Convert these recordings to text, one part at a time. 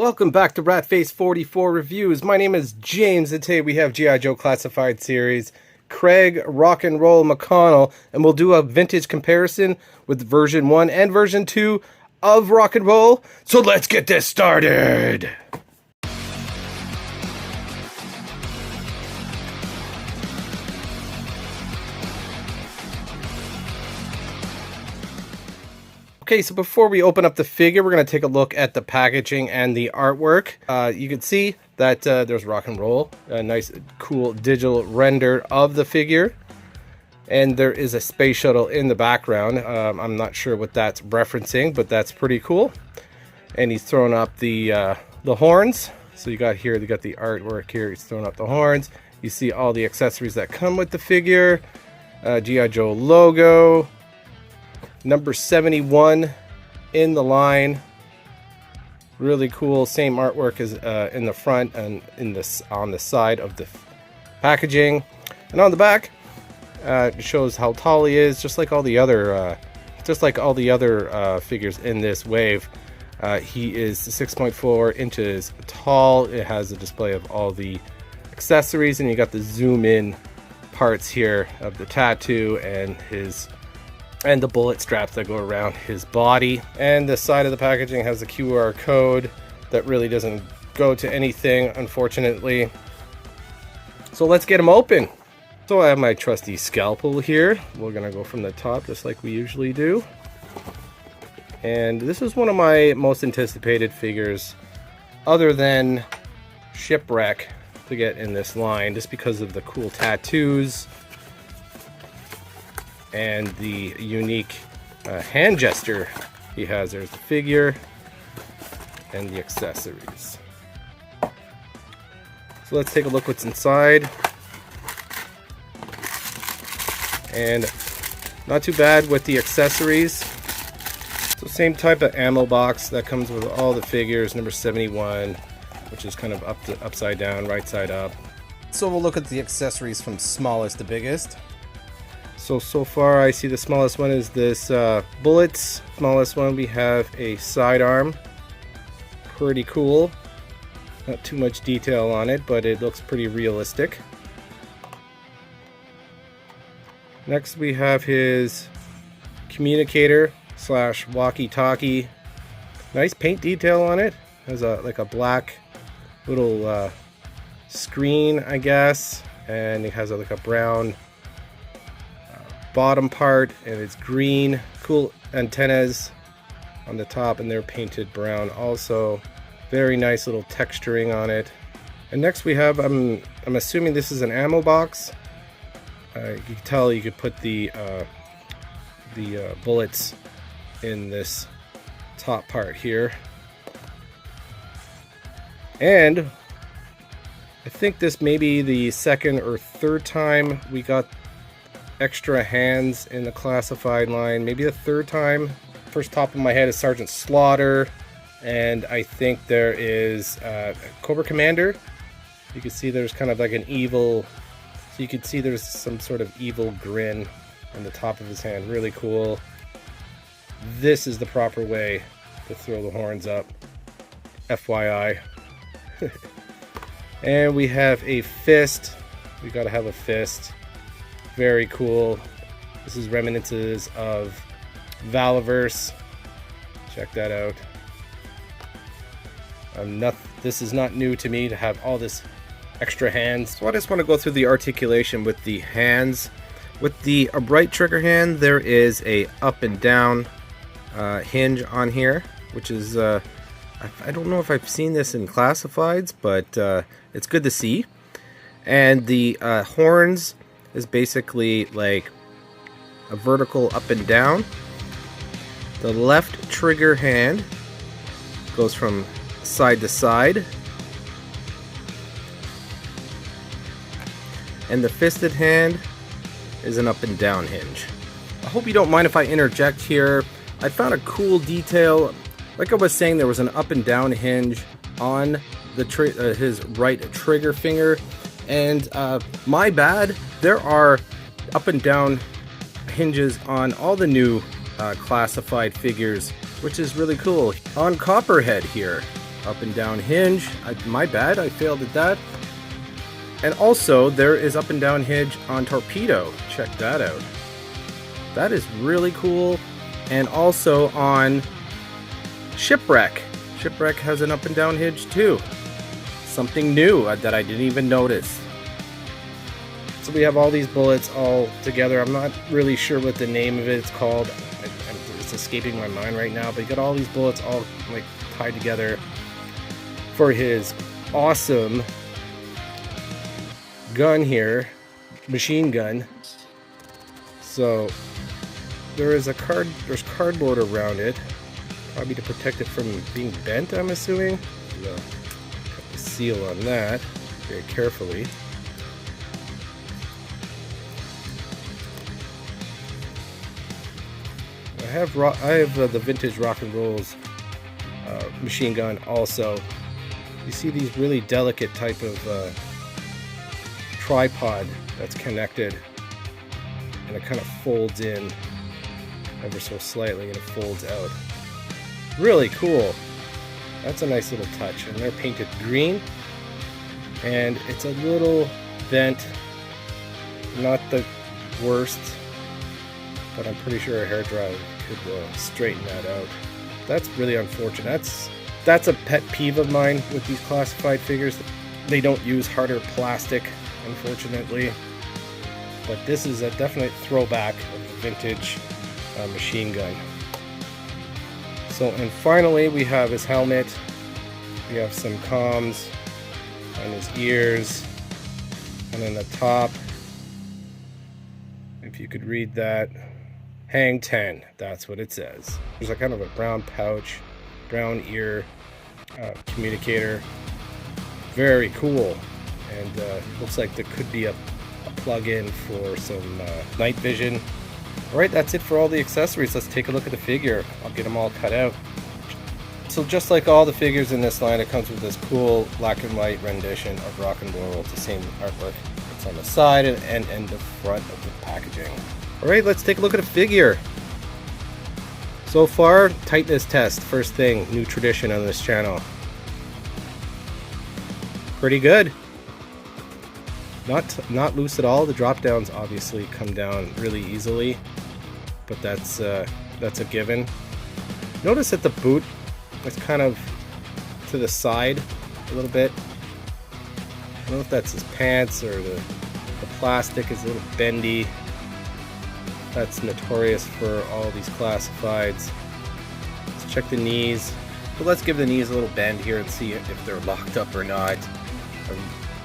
Welcome back to Ratface44 Reviews. My name is James, and today we have G.I. Joe Classified Series, Craig Rock and Roll McConnell, and we'll do a vintage comparison with version 1 and version 2 of Rock and Roll. So let's get this started! Okay, so before we open up the figure, we're going to take a look at the packaging and the artwork. You can see that there's Rock and Roll, a nice, cool digital render of the figure. And there is a space shuttle in the background. I'm not sure what that's referencing, but that's pretty cool. And he's throwing up the horns. So you got here, you got the artwork here. He's throwing up the horns. You see all the accessories that come with the figure. G.I. Joe logo. Number 71 in the line. Really cool. Same artwork as in the front and on the side of the packaging. And on the back, it shows how tall he is, just like all the other figures in this wave. He is 6.4 inches tall. It has a display of all the accessories, and you got the zoom in parts here of the tattoo and the bullet straps that go around his body. And the side of the packaging has a QR code that really doesn't go to anything, unfortunately. So let's get him open. So I have my trusty scalpel here. We're gonna go from the top just like we usually do. And this is one of my most anticipated figures, other than Shipwreck, to get in this line, just because of the cool tattoos and the unique hand gesture he has. There's the figure and the accessories. So let's take a look what's inside. And not too bad with the accessories. So same type of ammo box that comes with all the figures, number 71, which is kind of upside down, right side up. So we'll look at the accessories from smallest to biggest. So far I see the smallest one is this bullets. Smallest one, we have a sidearm. Pretty cool. Not too much detail on it, but it looks pretty realistic. Next we have his communicator / walkie-talkie. Nice paint detail on it. Has like a black little screen, I guess, and it has like a brown bottom part, and it's green. Cool antennas on the top, and they're painted brown also. Very nice little texturing on it. And next we have, I'm assuming this is an ammo box. You can tell you could put the bullets in this top part here. And I think this may be the second or third time we got extra hands in the classified line. Maybe the third time. First top of my head is Sergeant Slaughter, and I think there is Cobra Commander. You can see there's kind of like an evil, so you can see there's some sort of evil grin on the top of his hand. Really cool. This is the proper way to throw the horns up, FYI. And we have a fist. We gotta have a fist. Very cool. This is reminiscences of Valaverse. Check that out. This is not new to me to have all this extra hands. So I just want to go through the articulation with the hands. With the right trigger hand, there is a up and down hinge on here, which is I don't know if I've seen this in classifieds, but it's good to see. And the horns is basically like a vertical up and down. The left trigger hand goes from side to side, and the fisted hand is an up and down hinge. I hope you don't mind if I interject here. I found a cool detail. Like I was saying, there was an up and down hinge on the his right trigger finger, and my bad, there are up and down hinges on all the new classified figures, which is really cool. On Copperhead here, up and down hinge. My bad, I failed at that. And also there is up and down hinge on Torpedo. Check that out. That is really cool. And also on Shipwreck. Shipwreck has an up and down hinge too. Something new that I didn't even notice. So we have all these bullets all together. I'm not really sure what the name of it's called. It's escaping my mind right now. But you got all these bullets all like tied together for his awesome gun here, machine gun. So there's cardboard around it, probably to protect it from being bent, I'm assuming. Cut the seal on that very carefully. I have the vintage rock and rolls machine gun also. You see these really delicate type of tripod that's connected, and it kind of folds in ever so slightly and it folds out. Really cool. That's a nice little touch. And they're painted green, and it's a little bent, not the worst, but I'm pretty sure a hairdryer could straighten that out. That's really unfortunate. That's a pet peeve of mine with these classified figures. They don't use harder plastic, unfortunately, but this is a definite throwback of the vintage machine gun. So, and finally we have his helmet. We have some comms on his ears, and then the top, if you could read that, Hang 10, that's what it says. There's a kind of a brown pouch, brown ear communicator. Very cool. And looks like there could be a plug-in for some night vision. Alright, that's it for all the accessories. Let's take a look at the figure. I'll get them all cut out. So just like all the figures in this line, it comes with this cool black and white rendition of Rock and Roll. It's the same artwork. It's on the side and the front of the packaging. Alright, let's take a look at a figure. So far, tightness test. First thing, new tradition on this channel. Pretty good. Not loose at all. The drop downs obviously come down really easily, but that's a given. Notice that the boot is kind of to the side a little bit. I don't know if that's his pants or the plastic is a little bendy. That's notorious for all these classifieds. Let's check the knees. But let's give the knees a little bend here and see if they're locked up or not.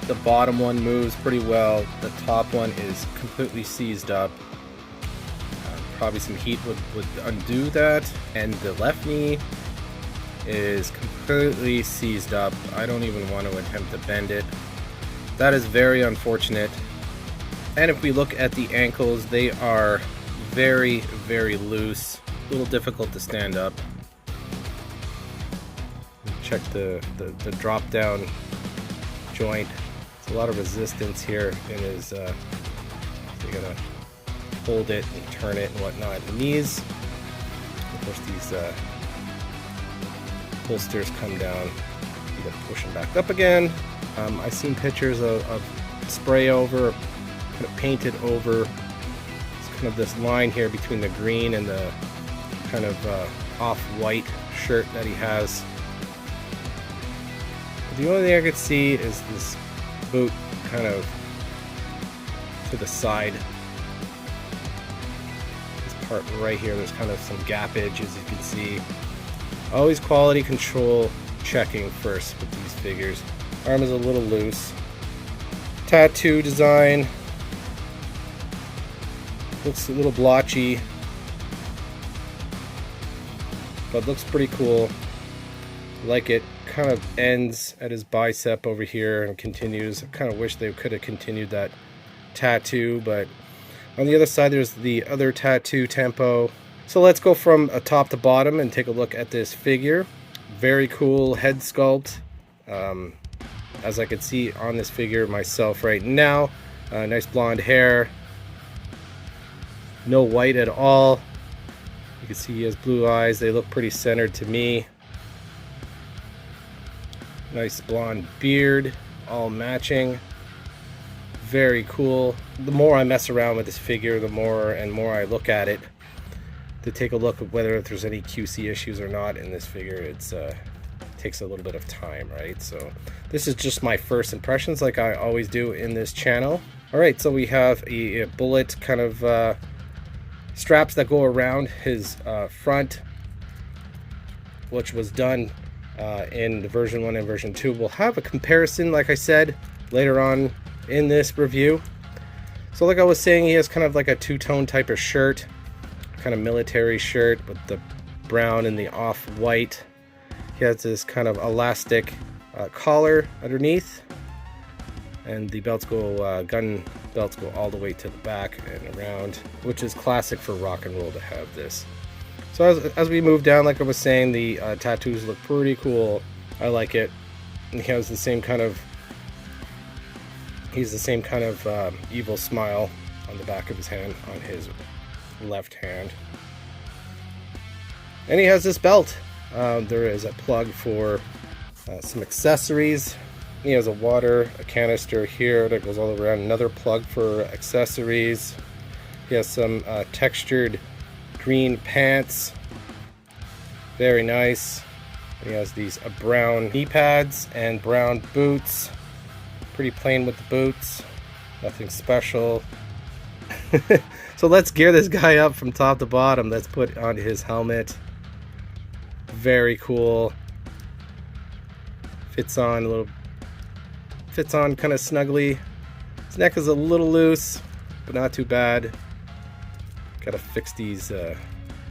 The bottom one moves pretty well. The top one is completely seized up. Probably some heat would undo that. And the left knee is completely seized up. I don't even want to attempt to bend it. That is very unfortunate. And if we look at the ankles, they are very, very loose. A little difficult to stand up. Check the drop down joint. There's a lot of resistance here in his, so you gotta hold it and turn it and whatnot. The knees, of course, these holsters come down. You gotta push them back up again. I've seen pictures of spray over, kind of painted over. It's kind of this line here between the green and the kind of off-white shirt that he has. The only thing I could see is this boot kind of to the side. This part right here, there's kind of some gappage, as you can see. Always quality control checking first with these figures. Arm is a little loose. Tattoo design. Looks a little blotchy, but looks pretty cool. Like it kind of ends at his bicep over here and continues. I kind of wish they could have continued that tattoo, but on the other side there's the other tattoo tempo. So let's go from top to bottom and take a look at this figure. Very cool head sculpt. As I can see on this figure myself right now, nice blonde hair, no white at all. You can see he has blue eyes. They look pretty centered to me. Nice blonde beard, all matching. Very cool. The more I mess around with this figure, the more and more I look at it to take a look at whether there's any QC issues or not in this figure. It's takes a little bit of time, right? So this is just my first impressions, like I always do in this channel. All right, so we have a bullet kind of straps that go around his front, which was done in the version 1 and version 2. We'll have a comparison, like I said, later on in this review. So like I was saying, he has kind of like a two-tone type of shirt, kind of military shirt with the brown and the off-white. He has this kind of elastic collar underneath, and the belts go gun belts go all the way to the back and around, which is classic for rock and roll to have this. So as we move down, like I was saying, the tattoos look pretty cool. I like it. And he has the same kind of evil smile on the back of his hand, on his left hand. And he has this belt. There is a plug for some accessories. He has a canister here that goes all around. Another plug for accessories. He has some textured green pants. Very nice. He has these brown knee pads and brown boots. Pretty plain with the boots. Nothing special. So let's gear this guy up from top to bottom. Let's put on his helmet. Very cool. Fits on kind of snugly. His neck is a little loose, but not too bad. Gotta fix these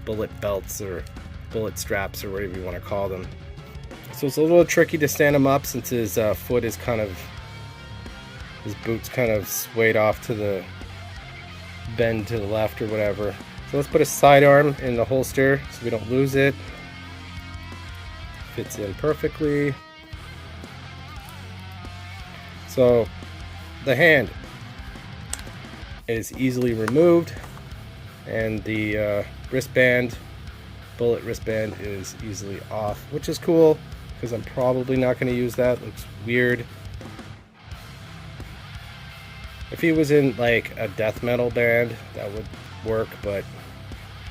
bullet belts or bullet straps or whatever you want to call them. So it's a little tricky to stand him up since his foot is his boot's kind of swayed off to the bend to the left or whatever. So let's put a sidearm in the holster so we don't lose it. Fits in perfectly. So the hand is easily removed, and the bullet wristband is easily off, which is cool because I'm probably not going to use that. Looks weird. If he was in like a death metal band, that would work, but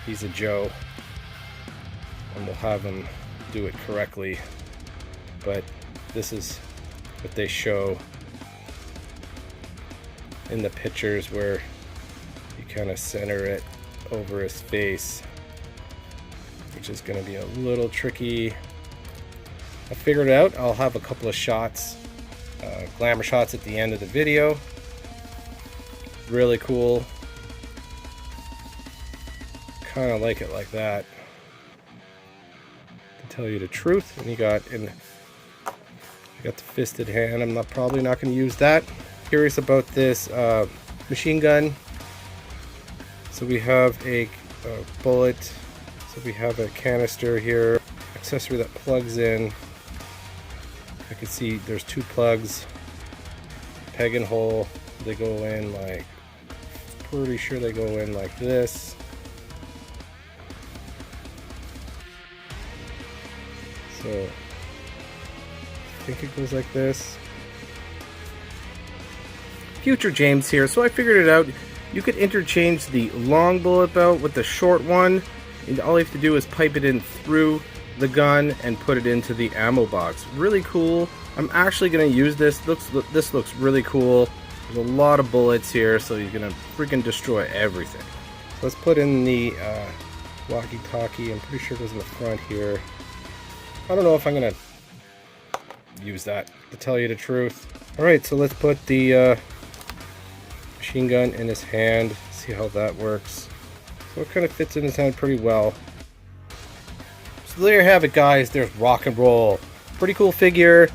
he's a Joe, and we'll have him do it correctly. But this is what they show in the pictures, where you kind of center it over his face, which is going to be a little tricky. I figured it out. I'll have a couple of shots, glamour shots at the end of the video. Really cool. Kind of like it like that, to tell you the truth. And you got the fisted hand. I'm probably not going to use that. Curious about this machine gun. So we have a bullet. So we have a canister here, accessory that plugs in. I can see there's two plugs, peg and hole. They go in like, pretty sure they go in like this. So I think it goes like this. Future James here. So I figured it out. You could interchange the long bullet belt with the short one, and all you have to do is pipe it in through the gun and put it into the ammo box. Really cool. I'm actually going to use this. This looks really cool. There's a lot of bullets here, so you're going to freaking destroy everything. So let's put in the walkie-talkie. I'm pretty sure it goes in the front here. I don't know if I'm going to use that, to tell you the truth. Alright, so let's put the machine gun in his hand, see how that works. So it kind of fits in his hand pretty well. So there you have it, guys. There's Rock and Roll. Pretty cool figure.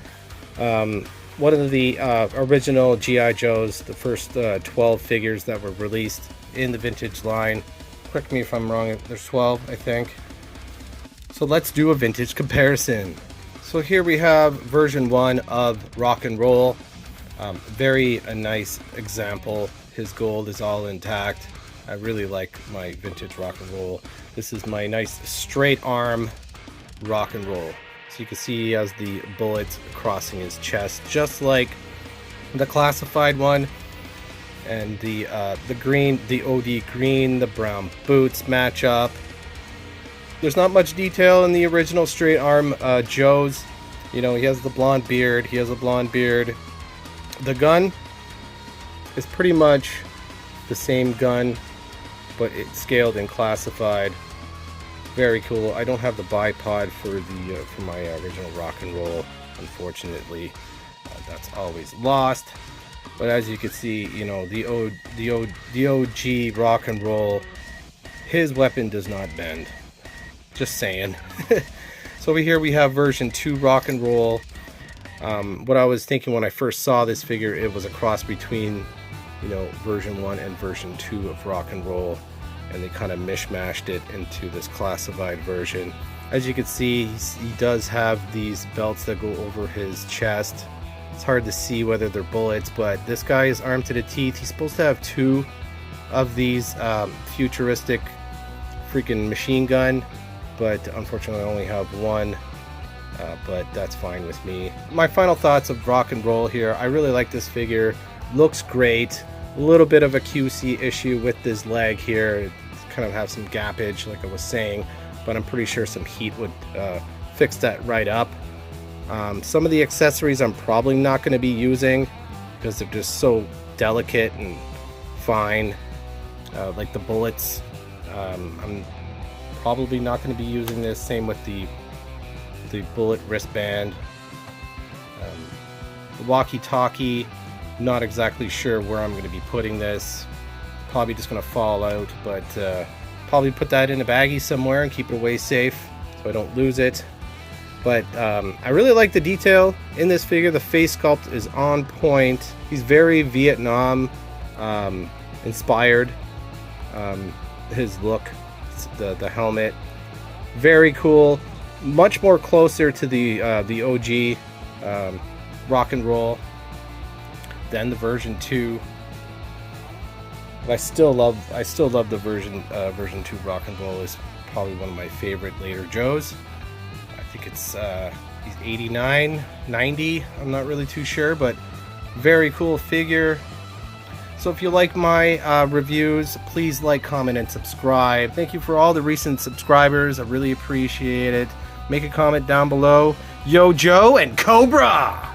One of the original G.I. Joes, the first 12 figures that were released in the vintage line. Correct me if I'm wrong, there's 12, I think. So let's do a vintage comparison. So here we have version 1 of Rock and Roll. Very nice example. His gold is all intact. I really like my vintage Rock and Roll. This is my nice straight arm Rock and Roll. So you can see he has the bullets crossing his chest, just like the classified one. And the green, the OD green, the brown boots match up. There's not much detail in the original straight arm Joe's. You know, he has the blonde beard. He has a blonde beard. The gun is pretty much the same gun, but it's scaled and classified. Very cool. I don't have the bipod for my original rock and roll, unfortunately. That's always lost. But as you can see, you know, the OG rock and roll, his weapon does not bend. Just saying. So over here we have version 2 rock and roll. What I was thinking when I first saw this figure, it was a cross between, you know, version 1 and version 2 of rock and roll, and they kind of mishmashed it into this classified version. As you can see, he does have these belts that go over his chest. It's hard to see whether they're bullets, but this guy is armed to the teeth. He's supposed to have 2 of these futuristic freaking machine gun, but unfortunately I only have 1, but that's fine with me. My final thoughts of rock and roll here. I really like this figure. Looks great. A little bit of a QC issue with this leg here. It kind of have some gappage like I was saying, but I'm pretty sure some heat would fix that right up. Some of the accessories I'm probably not going to be using because they're just so delicate and fine, like the bullets. I'm probably not going to be using this. Same with the bullet wristband. The walkie-talkie, not exactly sure where I'm going to be putting this. Probably just going to fall out, but probably put that in a baggie somewhere and keep it away safe so I don't lose it. But I really like the detail in this figure. The face sculpt is on point. He's very Vietnam inspired. His look, the helmet, very cool. Much more closer to the OG rock and roll than the version 2. But I still love the version 2 rock and roll. Is probably one of my favorite later Joes. I think it's he's 89, 90, I'm not really too sure, but very cool figure. So if you like my reviews, please like, comment, and subscribe. Thank you for all the recent subscribers. I really appreciate it. Make a comment down below. Yo Joe and Cobra!